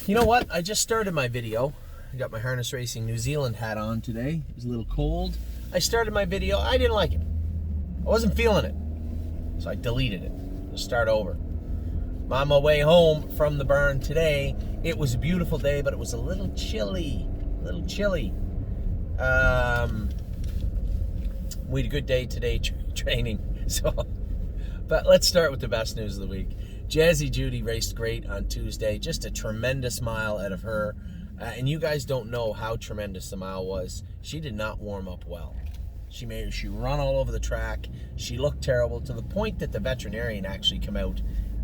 You know what? I just started my video. I got my Harness Racing New Zealand hat on today. It was a little cold. I started my video. I didn't like it. I wasn't feeling it. So I deleted it to start over. I'm on my way home from the barn today. It was a beautiful day, but it was a little chilly. We had a good day today training. But let's start with the best news of the week. Jazzy Judy raced great on Tuesday. Just a tremendous mile out of her. And you guys don't know how tremendous the mile was. She did not warm up well. She run all over the track. She looked terrible to the point that the veterinarian actually came out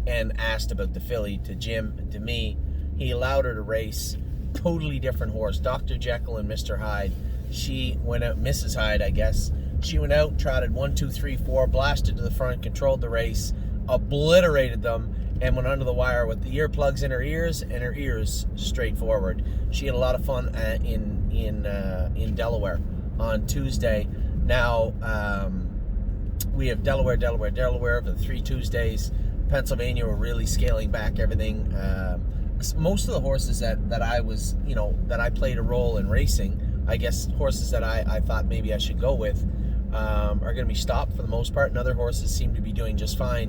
and asked about the filly to Jim and to me. He allowed her to race. Totally different horse. Dr. Jekyll and Mr. Hyde. She went out, Mrs. Hyde, I guess. She went out, trotted 1, 2, 3, 4, blasted to the front, controlled the race, obliterated them, and went under the wire with the earplugs in her ears and her ears straight forward. She had a lot of fun in Delaware on Tuesday. Now we have Delaware for the 3 Tuesdays. Pennsylvania, we're really scaling back everything. Most of the horses that I played a role in racing, I guess horses that I thought maybe I should go with, are going to be stopped for the most part, and other horses seem to be doing just fine.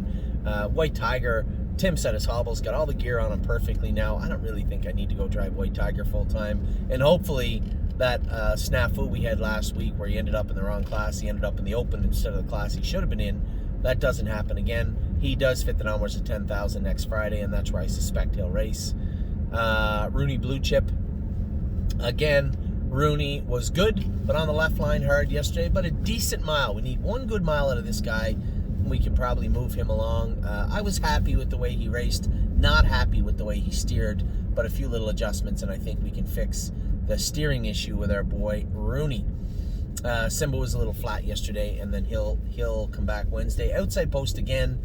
White Tiger, Tim said his hobble's got all the gear on him perfectly now. I don't really think I need to go drive White Tiger full time, and hopefully that snafu we had last week where he ended up in the wrong class, he ended up in the open instead of the class he should have been in, that doesn't happen again. He does fit the numbers of 10,000 next Friday, and that's where I suspect he'll race. Rooney Blue Chip, again, Rooney was good, but on the left line hard yesterday, but a decent mile. We need one good mile out of this guy, and we can probably move him along. I was happy with the way he raced, not happy with the way he steered, but a few little adjustments, and I think we can fix the steering issue with our boy Rooney. Simba was a little flat yesterday, and then he'll come back Wednesday. Outside post again.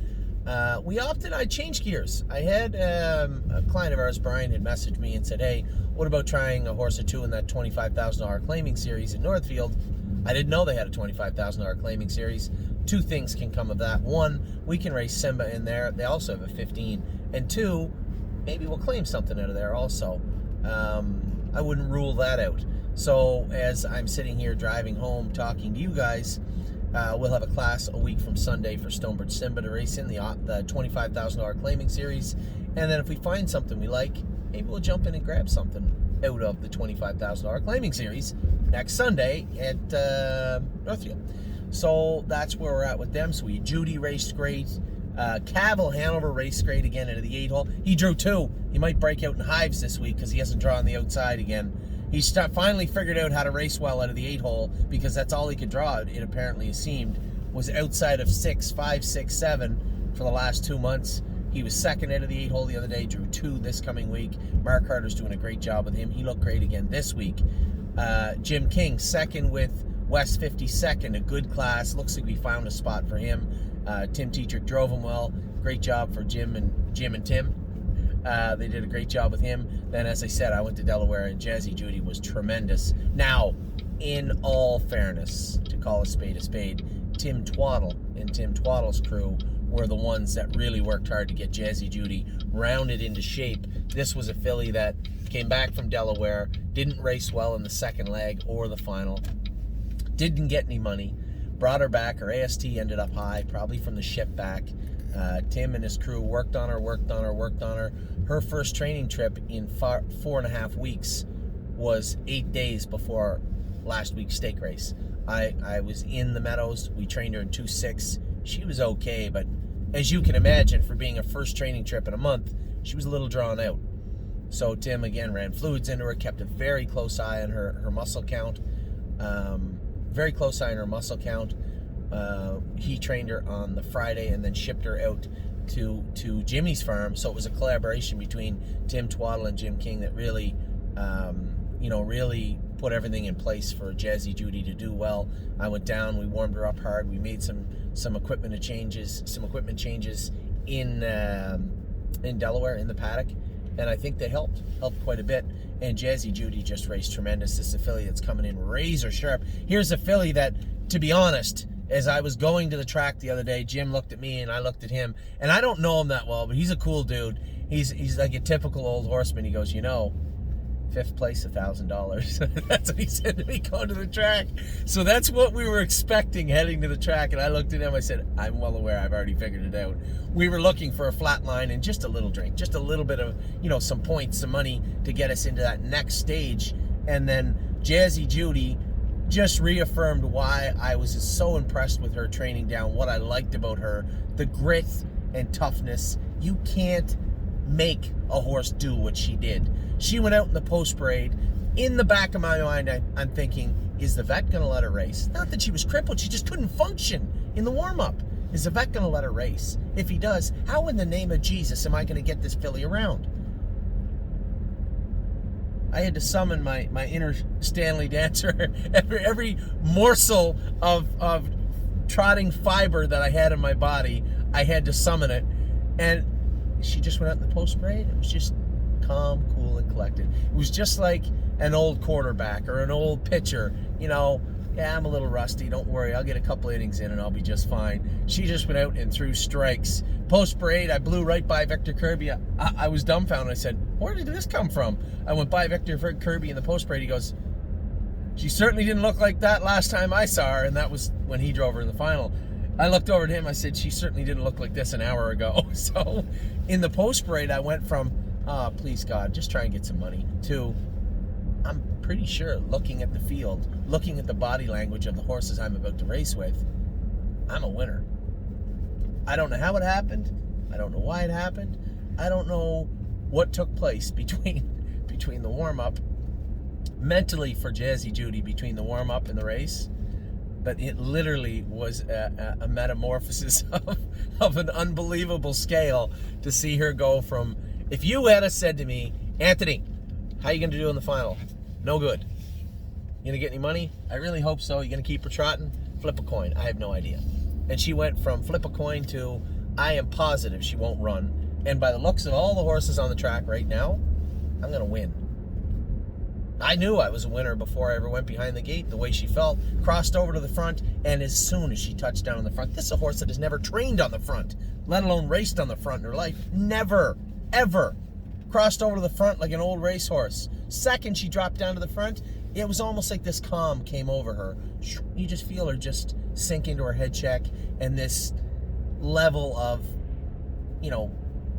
I changed gears. I had a client of ours, Brian, had messaged me and said, hey, what about trying a horse or two in that $25,000 claiming series in Northfield? I didn't know they had a $25,000 claiming series. Two things can come of that. One, we can race Simba in there. They also have a 15. And two, maybe we'll claim something out of there also. I wouldn't rule that out. So as I'm sitting here driving home talking to you guys, we'll have a class a week from Sunday for Stonebridge Simba to race in the $25,000 claiming series. And then if we find something we like, maybe we'll jump in and grab something out of the $25,000 claiming series next Sunday at Northfield. So that's where we're at with them. So Judy raced great. Cavill Hanover raced great again into the 8-hole. He drew 2. He might break out in hives this week because he hasn't drawn the outside again. He finally figured out how to race well out of the 8-hole because that's all he could draw, it apparently seemed, was outside of 6, 5, 6, 7 for the last 2 months. He was second out of the 8-hole the other day, drew 2 this coming week. Mark Harder's doing a great job with him. He looked great again this week. Jim King, second with West 52nd, a good class. Looks like we found a spot for him. Tim Teacher drove him well. Great job for Jim and Tim. They did a great job with him. Then, as I said, I went to Delaware, and Jazzy Judy was tremendous. Now, in all fairness, to call a spade, Tim Twaddle and Tim Twaddle's crew were the ones that really worked hard to get Jazzy Judy rounded into shape. This was a filly that came back from Delaware, didn't race well in the second leg or the final, didn't get any money, brought her back. Her AST ended up high, probably from the ship back. Tim and his crew worked on her. Her first training trip in 4.5 weeks was 8 days before last week's stake race. I was in the meadows. We trained her in 2.6. She was okay, but as you can imagine, for being a first training trip in a month, she was a little drawn out. So Tim, again, ran fluids into her, kept a very close eye on her muscle count. He trained her on the Friday and then shipped her out to Jimmy's farm. So it was a collaboration between Tim Twaddle and Jim King that really, really put everything in place for Jazzy Judy to do well. I went down, we warmed her up hard, we made some equipment changes in Delaware in the paddock, and I think they helped quite a bit. And Jazzy Judy just raced tremendous. This is a filly that's coming in razor sharp. Here's a filly that, to be honest, as I was going to the track the other day, Jim looked at me and I looked at him, and I don't know him that well, but he's a cool dude. he's like a typical old horseman. He goes, fifth place, $1,000. That's what he said to me going to the track. So that's what we were expecting heading to the track. And I looked at him, I said, I'm well aware, I've already figured it out. We were looking for a flat line and just a little drink, just a little bit of, some points, some money to get us into that next stage. And then Jazzy Judy just reaffirmed why I was so impressed with her training down, what I liked about her, the grit and toughness. You can't make a horse do what she did. She went out in the post parade. In the back of my mind, I'm thinking, is the vet going to let her race? Not that she was crippled, she just couldn't function in the warm-up. Is the vet going to let her race? If he does, how in the name of Jesus am I going to get this filly around? I had to summon my inner Stanley Dancer. Every morsel of trotting fiber that I had in my body, I had to summon it. And she just went out in the post parade. It was just calm, cool, and collected. It was just like an old quarterback or an old pitcher. Yeah, I'm a little rusty. Don't worry. I'll get a couple innings in and I'll be just fine. She just went out and threw strikes. Post parade, I blew right by Victor Kirby. I was dumbfounded. I said, where did this come from? I went by Victor Kirby in the post parade. He goes, she certainly didn't look like that last time I saw her. And that was when he drove her in the final. I looked over at him. I said, she certainly didn't look like this an hour ago. So in the post parade, I went from, please God, just try and get some money, to, I'm pretty sure, looking at the field, looking at the body language of the horses I'm about to race with, I'm a winner. I don't know how it happened. I don't know why it happened. I don't know what took place between the warm-up, mentally for Jazzy Judy, between the warm-up and the race. But it literally was a metamorphosis of an unbelievable scale to see her go from, if you had said to me, Anthony, how you going to do in the final? No good. You going to get any money? I really hope so. You going to keep her trotting? Flip a coin. I have no idea. And she went from flip a coin to, I am positive she won't run. And by the looks of all the horses on the track right now, I'm going to win. I knew I was a winner before I ever went behind the gate. The way she felt, crossed over to the front, and as soon as she touched down in the front, this is a horse that has never trained on the front, let alone raced on the front in her life. Never, ever crossed over to the front like an old racehorse. Second she dropped down to the front, it was almost like this calm came over her. You just feel her just sink into her head check, and this level of,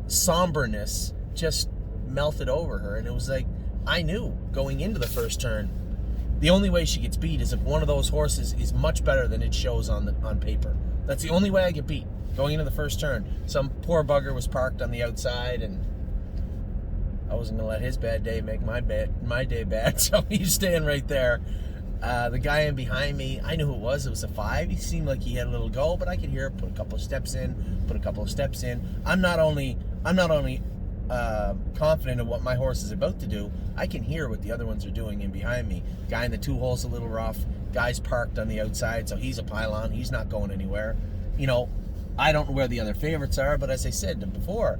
somberness just melted over her. And it was like, I knew going into the first turn, the only way she gets beat is if one of those horses is much better than it shows on paper. That's the only way I get beat, going into the first turn. Some poor bugger was parked on the outside, and I wasn't going to let his bad day make my day bad, so he's staying right there. The guy in behind me, I knew who it was. It was a 5. He seemed like he had a little go, but I could hear it, put a couple of steps in. I'm not only confident of what my horse is about to do, I can hear what the other ones are doing in behind me. Guy in the 2 hole's a little rough. Guy's parked on the outside, so he's a pylon. He's not going anywhere. I don't know where the other favorites are, but as I said before,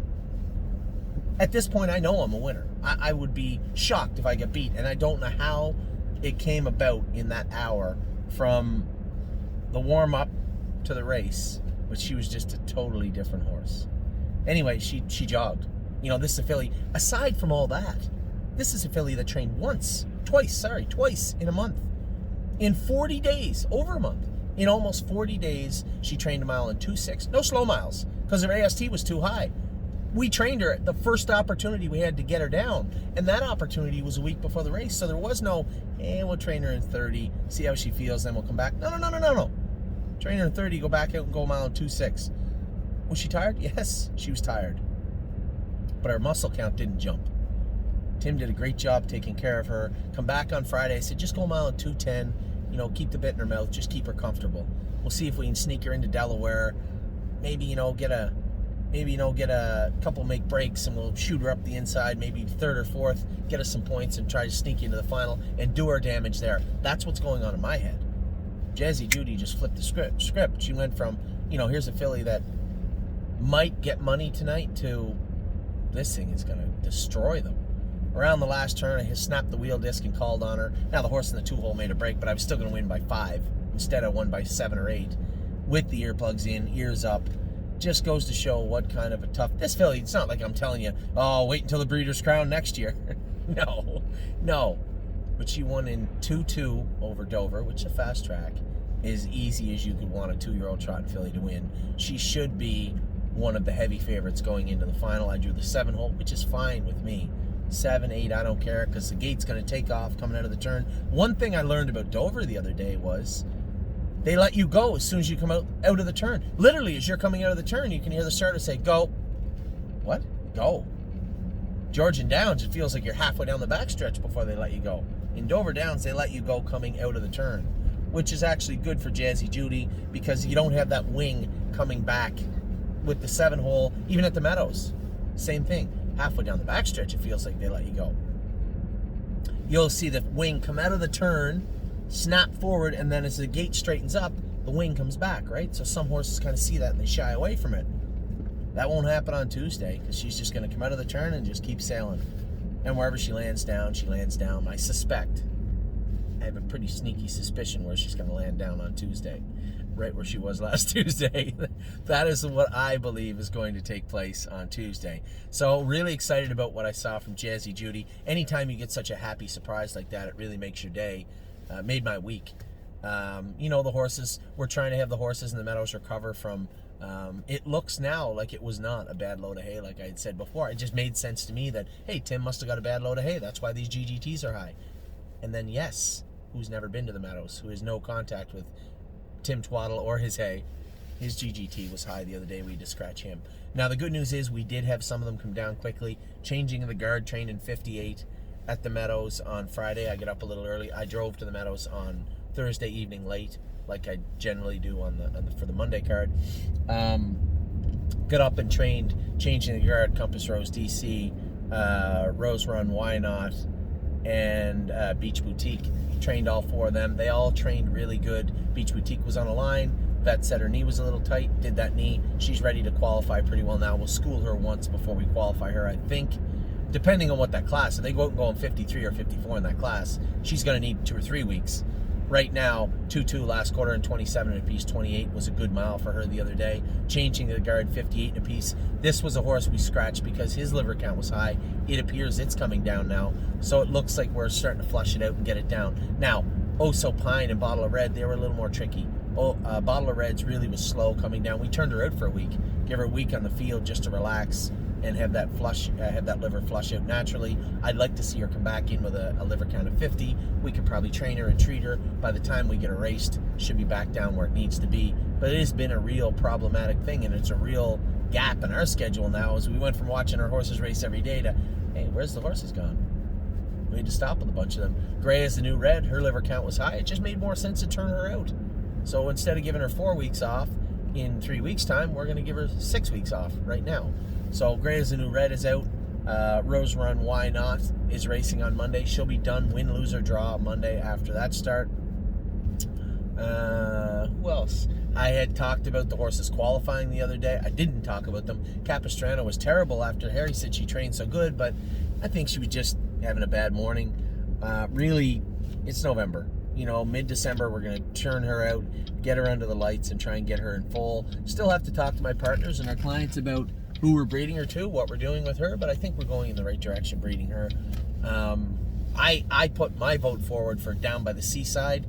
at this point, I know I'm a winner. I would be shocked if I get beat, and I don't know how it came about in that hour from the warm-up to the race, but she was just a totally different horse. Anyway, she jogged. This is a filly, aside from all that, this is a filly that trained twice in a month. In 40 days, over a month. In almost 40 days, she trained a mile in 2.6. No slow miles, because her AST was too high. We trained her at the first opportunity we had to get her down, and that opportunity was a week before the race, so there was no, we'll train her in 30, see how she feels, then we'll come back. No. Train her in 30, go back out and go a mile in 2.6. Was she tired? Yes, she was tired. But her muscle count didn't jump. Tim did a great job taking care of her. Come back on Friday, I said, just go a mile in 2:10, keep the bit in her mouth, just keep her comfortable. We'll see if we can sneak her into Delaware, maybe, get a couple make breaks, and we'll shoot her up the inside, maybe 3rd or 4th, get us some points and try to sneak into the final and do our damage there. That's what's going on in my head. Jazzy Judy just flipped the script. She went from, here's a filly that might get money tonight to this thing is going to destroy them. Around the last turn, I snapped the wheel disc and called on her. Now the horse in the 2-hole made a break, but I was still going to win by 5. Instead, I won by 7 or 8 with the earplugs in, ears up. just goes to show what kind of a tough... This filly, it's not like I'm telling you, oh, wait until the Breeders' Crown next year. No. But she won in 2-2 over Dover, which is a fast track. As easy as you could want a 2-year-old trotting filly to win. She should be one of the heavy favorites going into the final. I drew the 7 hole, which is fine with me. 7, 8, I don't care, because the gate's going to take off coming out of the turn. One thing I learned about Dover the other day was they let you go as soon as you come out of the turn. Literally, as you're coming out of the turn, you can hear the starter say, go. What? Go. Georgian Downs, it feels like you're halfway down the backstretch before they let you go. In Dover Downs, they let you go coming out of the turn, which is actually good for Jazzy Judy because you don't have that wing coming back with the 7 hole, even at the Meadows. Same thing. Halfway down the backstretch, it feels like they let you go. You'll see the wing come out of the turn, snap forward, and then as the gate straightens up, the wing comes back, right? So some horses kind of see that and they shy away from it. That won't happen on Tuesday because she's just going to come out of the turn and just keep sailing. And wherever she lands down, she lands down. I suspect, I have a pretty sneaky suspicion where she's going to land down on Tuesday, right where she was last Tuesday. That is what I believe is going to take place on Tuesday. So really excited about what I saw from Jazzy Judy. Anytime you get such a happy surprise like that, it really makes your day. Made my week. The horses, we're trying to have the horses in the Meadows recover from, it looks now like it was not a bad load of hay, like I had said before. It just made sense to me that, hey, Tim must have got a bad load of hay. That's why these GGTs are high. And then, yes, who's never been to the Meadows, who has no contact with Tim Twaddle or his hay, his GGT was high the other day. We had to scratch him. Now, the good news is we did have some of them come down quickly. Changing the guard, trained in 58 at the Meadows on Friday. I get up a little early. I drove to the Meadows on Thursday evening late, like I generally do for the Monday card. Got up and trained, changing the guard, Compass Rose DC, Rose Run, Why Not, and Beach Boutique. Trained all 4 of them. They all trained really good. Beach Boutique was on a line. Vet said her knee was a little tight. Did that knee. She's ready to qualify pretty well now. We'll school her once before we qualify her, I think. Depending on what that class, if they go out and go in 53 or 54 in that class, she's going to need 2 or 3 weeks. Right now, 2-2 last quarter and 27 and a piece. 28 was a good mile for her the other day. Changing the guard, 58 and a piece. This was a horse we scratched because his liver count was high. It appears it's coming down now. So it looks like we're starting to flush it out and get it down. Now, Oso Pine and Bottle of Red, they were a little more tricky. Bottle of Red's really was slow coming down. We turned her out for a week. Give her a week on the field just to relax and have that liver flush out naturally. I'd like to see her come back in with a liver count of 50. We could probably train her and treat her. By the time we get her raced, should be back down where it needs to be. But it has been a real problematic thing, and it's a real gap in our schedule now as we went from watching our horses race every day to, hey, where's the horses gone? We had to stop with a bunch of them. Gray is the new red. Her liver count was high. It just made more sense to turn her out. So instead of giving her 4 weeks off, in 3 weeks' time, we're going to give her 6 weeks off right now. So Gray is the new red is out. Rose Run, Why Not, is racing on Monday. She'll be done, win, lose, or draw Monday after that start. Who else? I had talked about the horses qualifying the other day. I didn't talk about them. Capistrano was terrible after Harry said she trained so good, but I think she was just having a bad morning. Really, it's November. Mid-December, we're going to turn her out, get her under the lights, and try and get her in full. Still have to talk to my partners and our clients about who we're breeding her to, what we're doing with her, but I think we're going in the right direction breeding her. I put my vote forward for Down by the Seaside.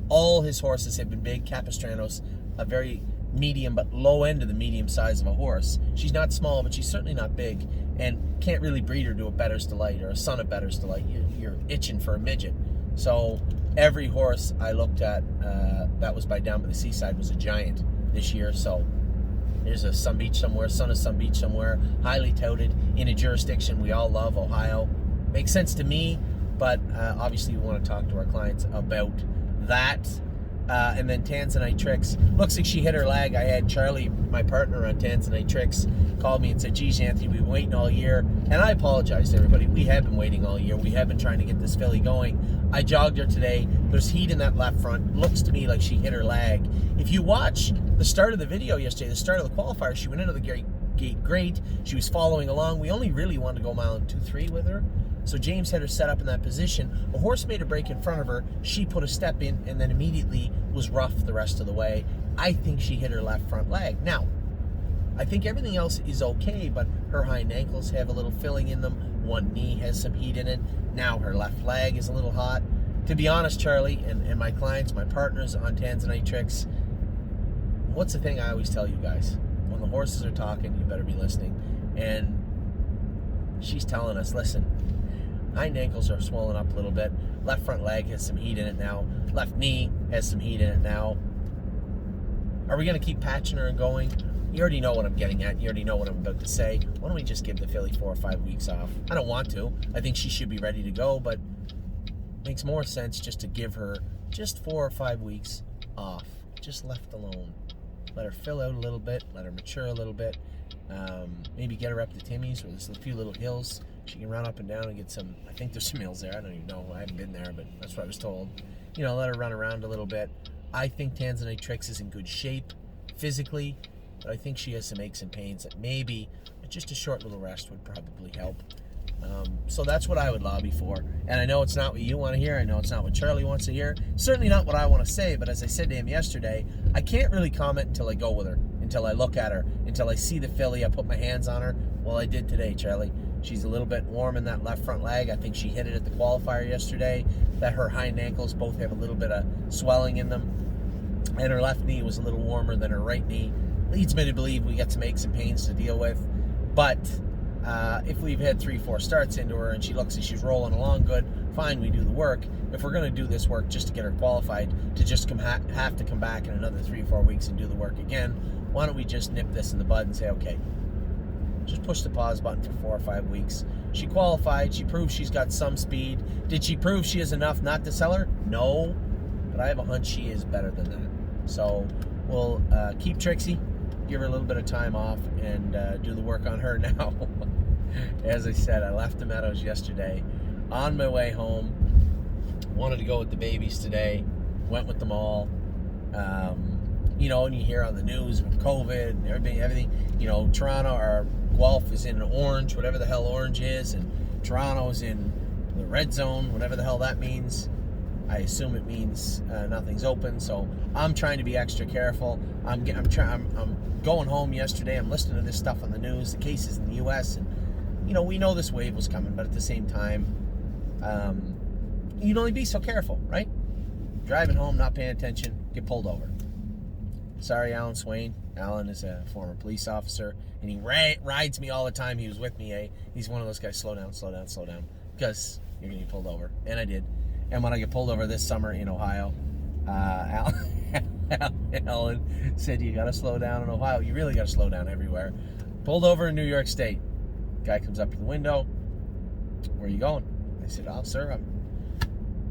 All his horses have been big. Capistrano's a very medium, but low end of the medium size of a horse. She's not small, but she's certainly not big, and can't really breed her to a Better's Delight or a Son of Better's Delight. You're itching for a midget. So every horse I looked at that was by Down by the Seaside was a giant this year. So there's a Sun Beach somewhere, Son of Sun Beach somewhere, highly touted in a jurisdiction we all love, Ohio. Makes sense to me, but obviously we want to talk to our clients about that. And then Tanzanite Tricks. Looks like she hit her lag. I had Charlie, my partner on Tanzanite Tricks, called me and said, geez, Anthony, we've been waiting all year. And I apologize to everybody. We have been waiting all year. We have been trying to get this filly going. I jogged her today. There's heat in that left front. Looks to me like she hit her lag. If you watch the start of the video yesterday, the start of the qualifier, she went into the gate great. She was following along. We only really wanted to go mile and 2-3 with her. So James had her set up in that position. A horse made a break in front of her. She put a step in and then immediately was rough the rest of the way. I think she hit her left front leg. Now, I think everything else is okay, but her hind ankles have a little filling in them. One knee has some heat in it. Now her left leg is a little hot. To be honest, Charlie, and my clients, my partners on Tanzanite Tricks, what's the thing I always tell you guys? When the horses are talking, you better be listening. And she's telling us, listen, hind ankles are swollen up a little bit. Left front leg has some heat in it now. Left knee has some heat in it now. Are we going to keep patching her and going? You already know what I'm getting at. You already know what I'm about to say. Why don't we just give the filly 4 or 5 weeks off? I don't want to. I think she should be ready to go, but it makes more sense just to give her just 4 or 5 weeks off, just left alone. Let her fill out a little bit, let her mature a little bit. Maybe get her up to Timmy's, where there's a few little hills. She can run up and down and get some, I think there's some hills there. I don't even know. I haven't been there, but that's what I was told. You know, let her run around a little bit. I think Tanzanite Tricks is in good shape physically, but I think she has some aches and pains that maybe just a short little rest would probably help. So that's what I would lobby for. And I know it's not what you want to hear. I know it's not what Charlie wants to hear. Certainly not what I want to say, but as I said to him yesterday, I can't really comment until I go with her, until I look at her, until I see the filly, I put my hands on her. Well, I did today, Charlie. She's a little bit warm in that left front leg. I think she hit it at the qualifier yesterday, that her hind ankles both have a little bit of swelling in them. And her left knee was a little warmer than her right knee. Leads me to believe we got some aches and pains to deal with. But if we've had 3-4 starts into her and she looks like she's rolling along good, fine, we do the work. If we're going to do this work just to get her qualified, to just have to come back in another 3 or 4 weeks and do the work again, why don't we just nip this in the bud and say, okay, just push the pause button for 4 or 5 weeks. She qualified. She proved she's got some speed. Did she prove she is enough not to sell her? No. But I have a hunch she is better than that. So we'll keep Trixie, give her a little bit of time off, and do the work on her now. As I said, I left the meadows yesterday. On my way home, wanted to go with the babies today. Went with them all. You know, and you hear on the news with COVID and everything, you know, Toronto or Guelph is in orange, whatever the hell orange is, and Toronto's in the red zone, whatever the hell that means. I assume it means nothing's open, so I'm trying to be extra careful. I'm going home yesterday. I'm listening to this stuff on the news, the cases in the U.S., and you know, we know this wave was coming, but at the same time, you'd only be so careful, right? Driving home, not paying attention, get pulled over. Sorry, Alan Swain. Alan is a former police officer, and he rides me all the time. He was with me, eh? He's one of those guys, slow down, slow down, slow down, because you're going to get pulled over. And I did. And when I get pulled over this summer in Ohio, Alan said, you got to slow down in Ohio. You really got to slow down everywhere. Pulled over in New York State. Guy comes up to the window. Where are you going? I said, oh, sir,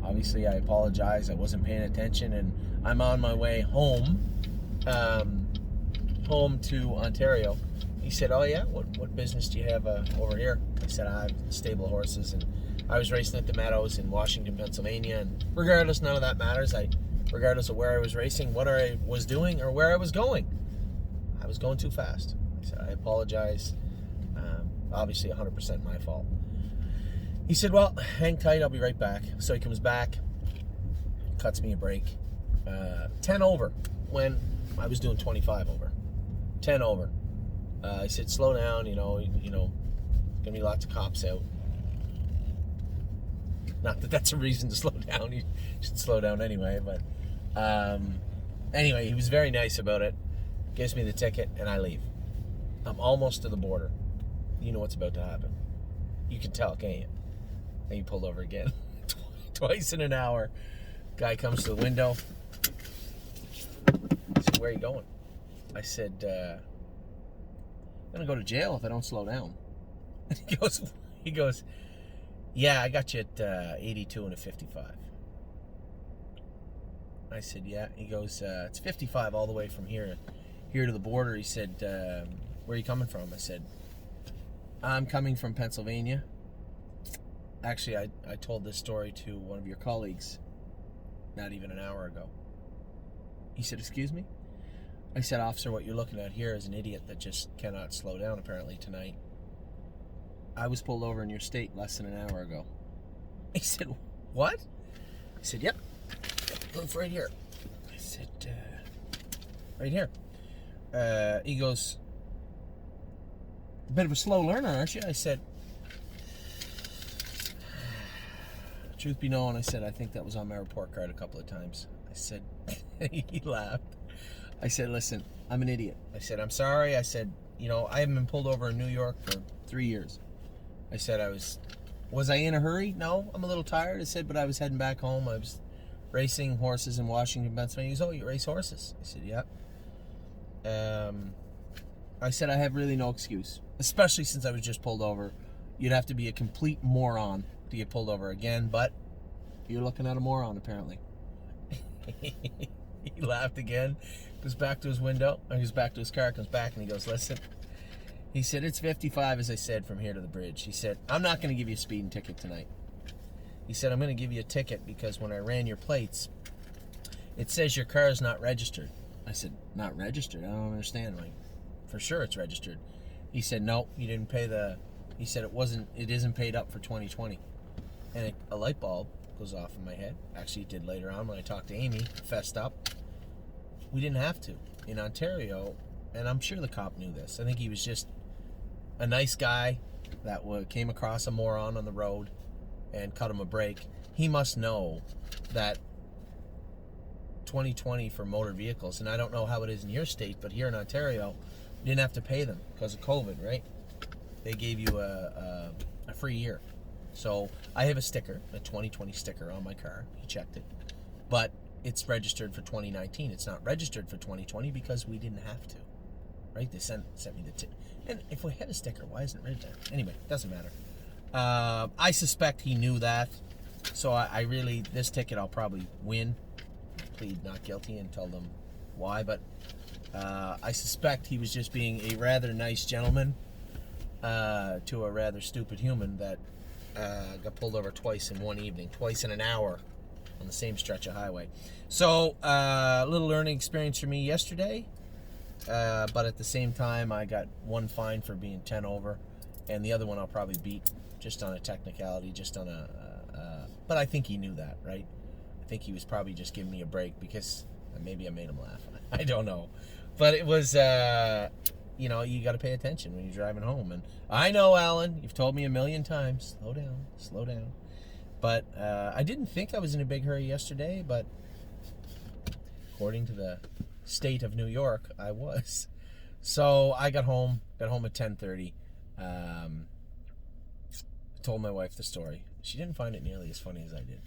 obviously I apologize. I wasn't paying attention, and I'm on my way home. Home to Ontario. He said, oh yeah, what business do you have over here? I said, I have stable horses, and I was racing at the Meadows in Washington, Pennsylvania, and regardless, none of that matters. Regardless of where I was racing, what I was doing, or where I was going too fast. I said, I apologize. Obviously 100% my fault. He said, well, hang tight, I'll be right back. So he comes back, cuts me a break. 10 over when I was doing 25 over. 10 over. I said, slow down, you know, gonna be lots of cops out. Not that that's a reason to slow down. You should slow down anyway, but anyway, he was very nice about it. Gives me the ticket, and I leave. I'm almost to the border. You know what's about to happen. You can tell, can't you? And you pulled over again. Twice in an hour. Guy comes to the window. He said, where are you going? I said, I'm going to go to jail if I don't slow down. And he goes, yeah, I got you at 82 and a 55. I said, yeah. He goes, it's 55 all the way from here to the border. He said, where are you coming from? I said, I'm coming from Pennsylvania. Actually, I told this story to one of your colleagues not even an hour ago. He said, excuse me? I said, officer, what you're looking at here is an idiot that just cannot slow down apparently tonight. I was pulled over in your state less than an hour ago. He said, what? I said, yep. Look right here. I said, right here. He goes, a bit of a slow learner, aren't you? I said, truth be known, I said, I think that was on my report card a couple of times. I said, he laughed. I said, listen, I'm an idiot. I said, I'm sorry. I said, I haven't been pulled over in New York for 3 years. I said, was I in a hurry? No, I'm a little tired. I said, but I was heading back home. I was racing horses in Washington, Pennsylvania. He goes, oh, you race horses? I said, yep. I said, I have really no excuse, especially since I was just pulled over. You'd have to be a complete moron to get pulled over again, but you're looking at a moron, apparently. He laughed again, goes back to his window, or he goes back to his car, comes back, and he goes, listen. He said, it's 55, as I said, from here to the bridge. He said, I'm not going to give you a speeding ticket tonight. He said, I'm going to give you a ticket because when I ran your plates, it says your car is not registered. I said, not registered? I don't understand. Like, for sure it's registered. He said, no, you didn't pay he said it isn't paid up for 2020. And a light bulb goes off in my head. Actually, it did later on when I talked to Amy, fessed up. We didn't have to. In Ontario, and I'm sure the cop knew this, I think he was just a nice guy that came across a moron on the road and cut him a break. He must know that 2020 for motor vehicles, and I don't know how it is in your state, but here in Ontario, you didn't have to pay them because of COVID, right? They gave you a free year. So I have a sticker, a 2020 sticker on my car. He checked it. But it's registered for 2019. It's not registered for 2020 because we didn't have to. Right? They sent me the ticket. And if we had a sticker, why isn't it registered? Anyway, doesn't matter. I suspect he knew that. So I really, this ticket I'll probably win. Plead not guilty and tell them why. But I suspect he was just being a rather nice gentleman to a rather stupid human that got pulled over twice in one evening, twice in an hour on the same stretch of highway. So a little learning experience for me yesterday, but at the same time I got one fine for being 10 over, and the other one I'll probably beat just on a technicality, just on but I think he knew that, right? I think he was probably just giving me a break because maybe I made him laugh. I don't know, but it was you got to pay attention when you're driving home. And I know, Alan, you've told me a million times, slow down. But I didn't think I was in a big hurry yesterday, but according to the state of New York, I was. So I got home at 10:30. Told my wife the story. She didn't find it nearly as funny as I did.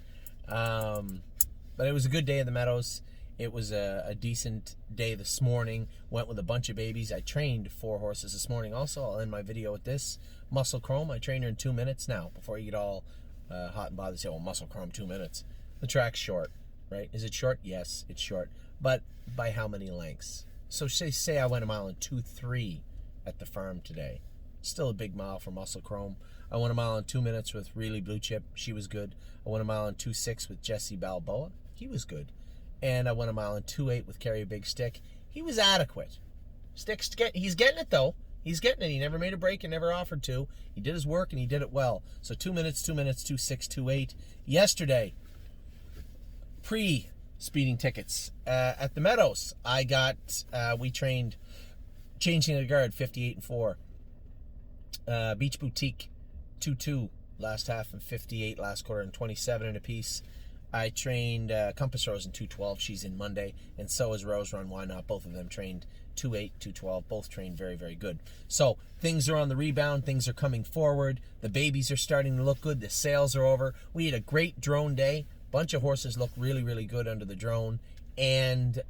But it was a good day in the meadows. It was a decent day this morning. Went with a bunch of babies. I trained 4 horses this morning also. I'll end my video with this. Muscle Chrome, I trained her in 2 minutes. Now, before you get all hot and bothered, say, oh, Muscle Chrome, 2 minutes. The track's short, right? Is it short? Yes, it's short. But by how many lengths? So say I went a mile in 2:3 at the farm today. Still a big mile for Muscle Chrome. I went a mile in 2 minutes with Really Blue Chip. She was good. I went a mile in 2:6 with Jesse Balboa. He was good. And I went a mile in 2:8 with Carry a Big Stick. He was adequate. He's getting it, though. He's getting it. He never made a break and never offered to. He did his work, and he did it well. So 2 minutes, 2:6, 2:8. Yesterday, pre-speeding tickets at the Meadows. I got, we trained Changing the Guard, 58 and 4. Beach Boutique, 2-2 last half and 58 last quarter and 27 in a piece. I trained Compass Rose in 2:12. She's in Monday. And so is Rose Run. Why not? Both of them trained 2:8, 2:12. Both trained very, very good. So things are on the rebound. Things are coming forward. The babies are starting to look good. The sales are over. We had a great drone day. Bunch of horses look really, really good under the drone. And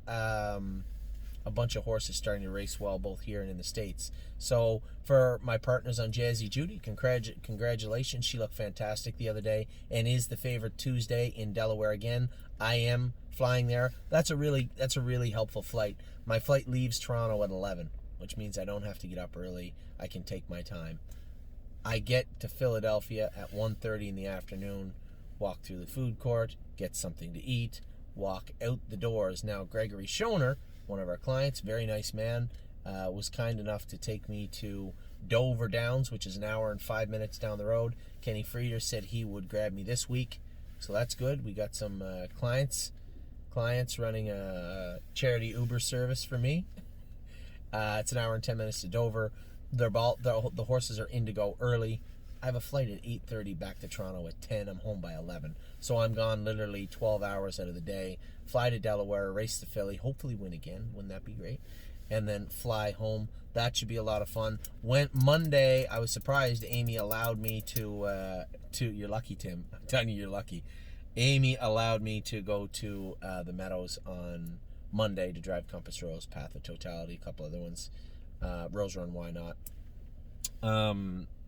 a bunch of horses starting to race well both here and in the States. So for my partners on Jazzy Judy, congratulations. She looked fantastic the other day and is the favorite Tuesday in Delaware again. I am flying there. That's a really helpful flight. My flight leaves Toronto at 11, which means I don't have to get up early. I can take my time. I get to Philadelphia at 1:30 in the afternoon, walk through the food court, get something to eat, walk out the doors. Now, Gregory Schoner, one of our clients, very nice man, was kind enough to take me to Dover Downs, which is an hour and 5 minutes down the road. Kenny Frieder said he would grab me this week, so that's good. We got some clients running a charity Uber service for me. It's an hour and 10 minutes to Dover. The horses are in to go early. I have a flight at 8:30 back to Toronto at 10. I'm home by 11. So I'm gone literally 12 hours out of the day. Fly to Delaware, race the filly, hopefully win again. Wouldn't that be great? And then fly home. That should be a lot of fun. Monday, I was surprised Amy allowed me to you're lucky, Tim. I'm telling you, you're lucky. Amy allowed me to go to the Meadows on Monday to drive Compass Rose, Path of Totality, a couple other ones. Rose Run, Why Not?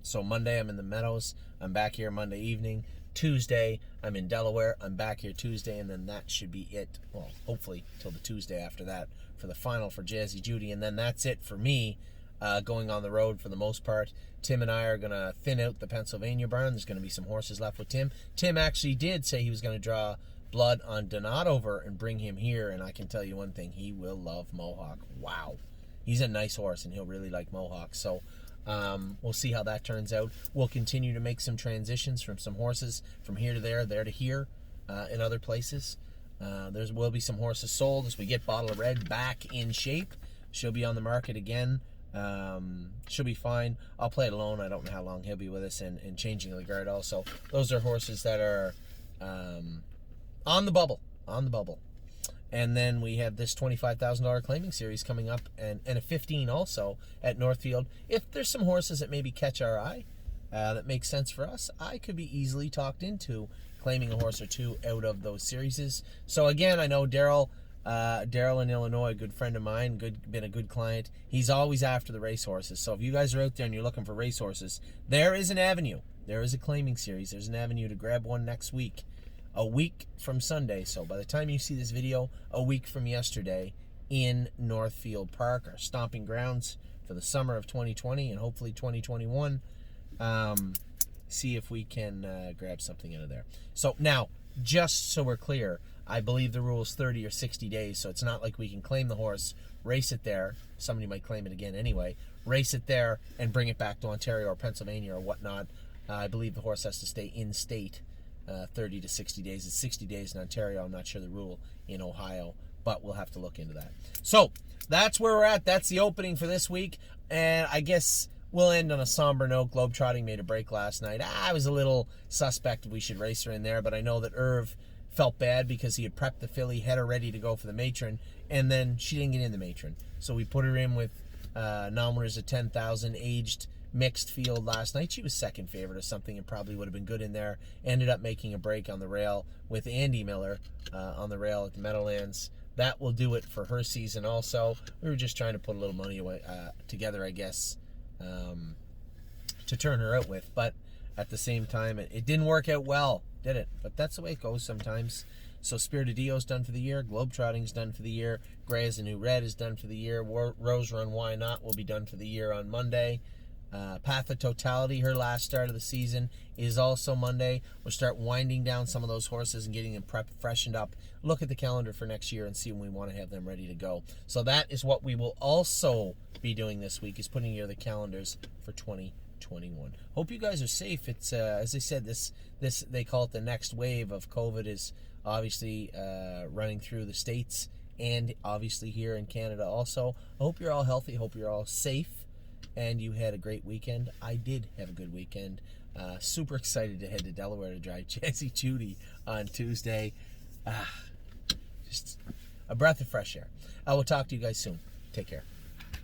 So Monday I'm in the Meadows. I'm back here Monday evening. Tuesday I'm in Delaware. I'm back here Tuesday, and then that should be it. Well, hopefully till the Tuesday after that for the final for Jazzy Judy, and then that's it for me. Going on the road for the most part. Tim and I are going to thin out the Pennsylvania barn. There's going to be some horses left with Tim. Tim actually did say he was going to draw blood on Donadover and bring him here, and I can tell you one thing, he will love Mohawk. Wow. He's a nice horse, and he'll really like Mohawk. So we'll see how that turns out. We'll continue to make some transitions from some horses from here to there to here in other places. There will be some horses sold as we get Bottle of Red back in shape. She'll be on the market again. She'll be fine. I'll play it alone. I don't know how long he'll be with us, and changing the guard also. Those are horses that are on the bubble. And then we have this $25,000 claiming series coming up, and a 15 also at Northfield. If there's some horses that maybe catch our eye, that makes sense for us, I could be easily talked into claiming a horse or two out of those series. So again, I know Daryl in Illinois, a good friend of mine, been a good client. He's always after the racehorses. So if you guys are out there and you're looking for racehorses, there is an avenue. There is a claiming series. There's an avenue to grab one next week. A week from Sunday, so by the time you see this video, a week from yesterday in Northfield Park, our stomping grounds for the summer of 2020 and hopefully 2021. See if we can grab something out of there. So now, just so we're clear, I believe the rule is 30 or 60 days, so it's not like we can claim the horse, race it there, somebody might claim it again anyway, race it there and bring it back to Ontario or Pennsylvania or whatnot. I believe the horse has to stay in state 30 to 60 days. It's 60 days in Ontario. I'm not sure the rule in Ohio, but we'll have to look into that. So that's where we're at. That's the opening for this week, and I guess we'll end on a somber note. Globetrotting made a break last night. I was a little suspect if we should race her in there, but I know that Irv felt bad because he had prepped the filly, had her ready to go for the matron, and then she didn't get in the matron. So we put her in with non-winners at 10,000, aged mixed field last night. She was second favorite or something and probably would have been good in there. Ended up making a break on the rail with Andy Miller on the rail at the Meadowlands. That will do it for her season also. We were just trying to put a little money away together, I guess, to turn her out with. But at the same time, it didn't work out well, did it? But that's the way it goes sometimes. So Spirit of Dio's done for the year. Globetrotting's done for the year. Gray as a New Red is done for the year. Rose Run, Why Not will be done for the year on Monday. Path of Totality, her last start of the season, is also Monday. We'll start winding down some of those horses and getting them freshened up. Look at the calendar for next year and see when we want to have them ready to go. So that is what we will also be doing this week, is putting together the calendars for 2021. Hope you guys are safe. It's as I said, this they call it the next wave of COVID is obviously running through the States and obviously here in Canada also. I hope you're all healthy. Hope you're all safe. And you had a great weekend. I did have a good weekend. Super excited to head to Delaware to drive Jazzy Judy on Tuesday. Just a breath of fresh air. I will talk to you guys soon. Take care.